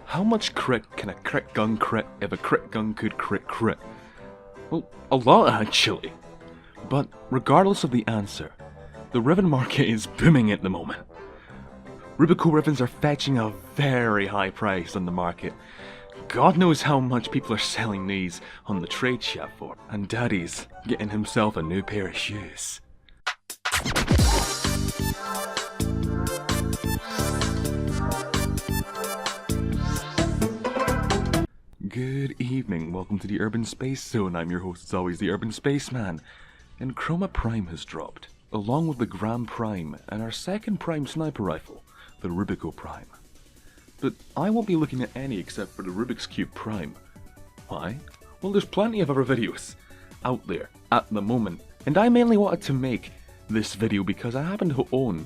How much crit can a crit gun crit if a crit gun could crit? Well, a lot actually. But regardless of the answer, the Riven market is booming at the moment. Rubico Rivens are fetching a very high price on the market. God knows how much people are selling these on the trade shop for, and Daddy's getting himself a new pair of shoes. Good evening, welcome to the Urban Space Zone. I'm your host as always, the Urban Spaceman. And Chroma Prime has dropped, along with the Gram Prime and our second Prime sniper rifle, the Rubico Prime. But I won't be looking at any except for the Rubik's Cube Prime. Why? Well, there's plenty of other videos out there at the moment, and I mainly wanted to make this video because I happen to own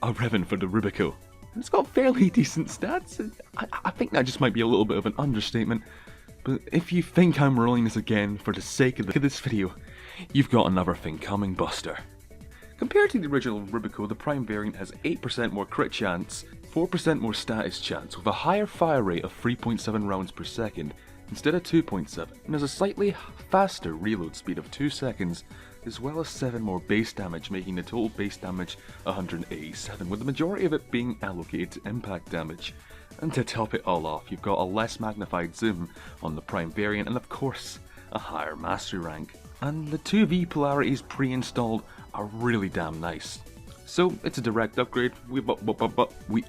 a Riven for the Rubico. And it's got fairly decent stats. I think that just might be a little bit of an understatement, but if you think I'm rolling this again for the sake of this video, you've got another thing coming, Buster. Compared to the original Rubico, the Prime variant has 8% more crit chance, 4% more status chance, with a higher fire rate of 3.7 rounds per second instead of 2.7, and has a slightly faster reload speed of 2 seconds, as well as 7 more base damage, making the total base damage 187, with the majority of it being allocated to impact damage. And to top it all off, you've got a less magnified zoom on the Prime variant, and of course, a higher mastery rank. And the 2V polarities pre-installed are really damn nice. So it's a direct upgrade, we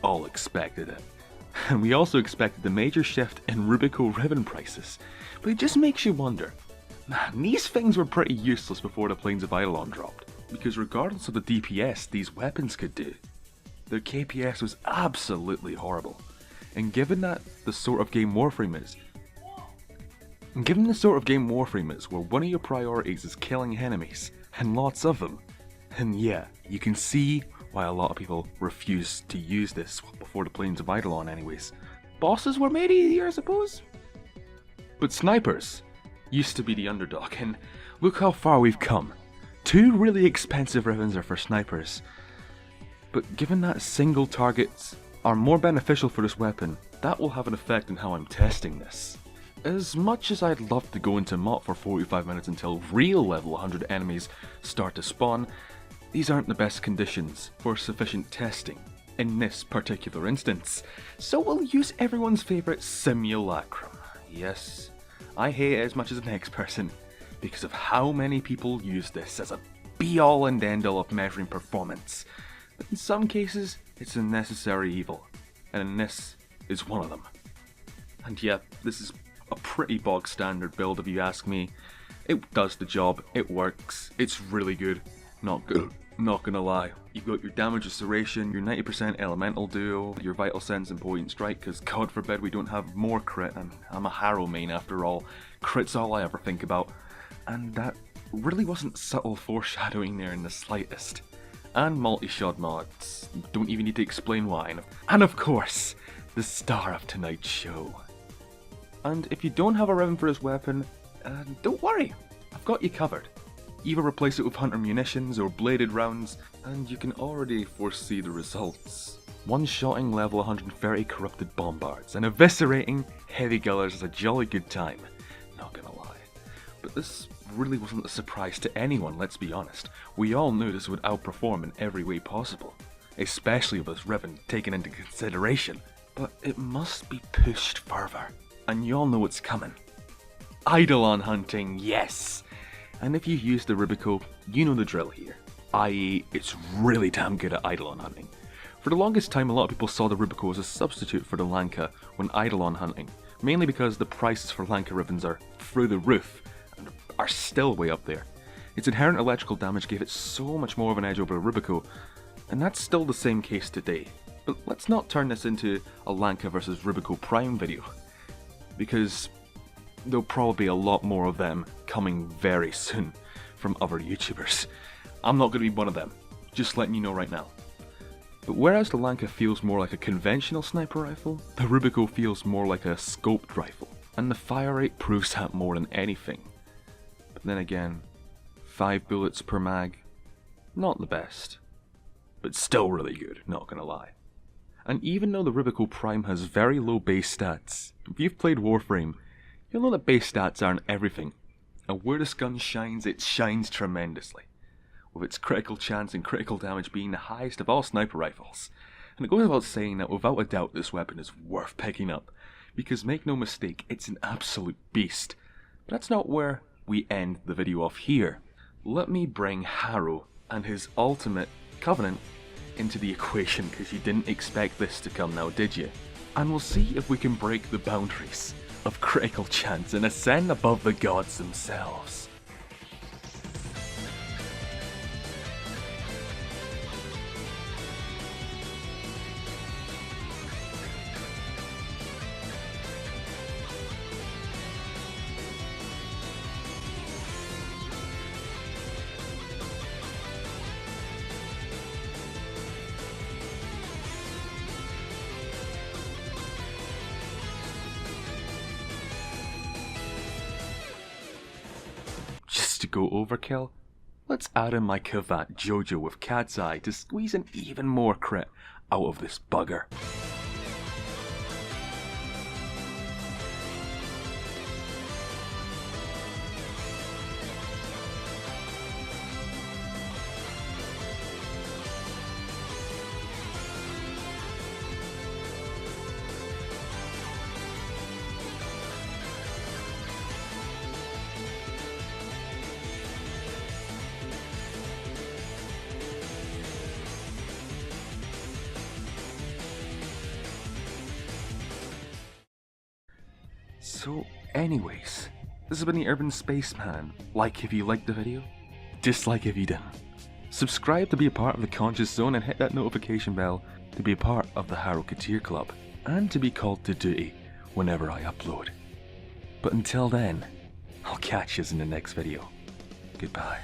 all expected it. And we also expected the major shift in Rubico Riven prices, but it just makes you wonder, man, these things were pretty useless before the Plains of Eidolon dropped, because regardless of the DPS these weapons could do, their KPS was absolutely horrible. And given that the sort of game Warframe is, where one of your priorities is killing enemies, and lots of them, and yeah, you can see why a lot of people refuse to use this before the Plains of Eidolon anyways. Bosses were made easier, I suppose? But snipers used to be the underdog, and look how far we've come. 2 really expensive Rivens are for snipers. But given that single targets are more beneficial for this weapon, that will have an effect on how I'm testing this. As much as I'd love to go into MOT for 45 minutes until real level 100 enemies start to spawn, these aren't the best conditions for sufficient testing in this particular instance. So we'll use everyone's favourite simulacrum. Yes, I hate it as much as the next person because of how many people use this as a be-all and end-all of measuring performance. But in some cases, it's a necessary evil, and this is one of them. And yeah, this is a pretty bog standard build if you ask me. It does the job, it works, it's really good. Not gonna lie. You've got your damage restoration, your 90% elemental duo, your vital sense and potent strike, because God forbid we don't have more crit, and I'm a Harrow main after all. Crit's all I ever think about. And that really wasn't subtle foreshadowing there in the slightest. And multi-shot mods. Don't even need to explain why. And of course, the star of tonight's show. And if you don't have a Riven for this weapon, don't worry, I've got you covered. Either replace it with hunter munitions or bladed rounds, and you can already foresee the results. One-shotting level 130 corrupted bombards, and eviscerating heavy gullers is a jolly good time, not gonna lie. But this really wasn't a surprise to anyone, let's be honest. We all knew this would outperform in every way possible, especially with this Riven taken into consideration. But it must be pushed further, and you all know what's coming. Eidolon hunting, yes! And if you use the Rubico, you know the drill here, i.e. it's really damn good at Eidolon hunting. For the longest time, a lot of people saw the Rubico as a substitute for the Lanka when Eidolon hunting, mainly because the prices for Lanka Rivens are through the roof, and are still way up there. Its inherent electrical damage gave it so much more of an edge over the Rubico, and that's still the same case today. But let's not turn this into a Lanka versus Rubico Prime video, because there'll probably be a lot more of them coming very soon from other YouTubers. I'm not going to be one of them, just letting you know right now. But whereas the Lanka feels more like a conventional sniper rifle, the Rubico feels more like a scoped rifle, and the fire rate proves that more than anything. But then again, 5 bullets per mag, not the best, but still really good, not gonna lie. And even though the Rubico Prime has very low base stats, if you've played Warframe, you'll know that base stats aren't everything. And where this gun shines, it shines tremendously, with its critical chance and critical damage being the highest of all sniper rifles. And it goes without saying that without a doubt this weapon is worth picking up, because make no mistake, it's an absolute beast. But that's not where we end the video off here. Let me bring Harrow and his ultimate Covenant into the equation, because you didn't expect this to come now, did you? And we'll see if we can break the boundaries of critical chance and ascend above the gods themselves. To go overkill, let's add in my Kavat Jojo with Cat's Eye to squeeze an even more crit out of this bugger. So anyways, this has been the Urban Spaceman. Like if you liked the video, dislike if you didn't. Subscribe to be a part of the Conscious Zone and hit that notification bell to be a part of the Harrow Katir Club and to be called to duty whenever I upload. But until then, I'll catch you in the next video. Goodbye.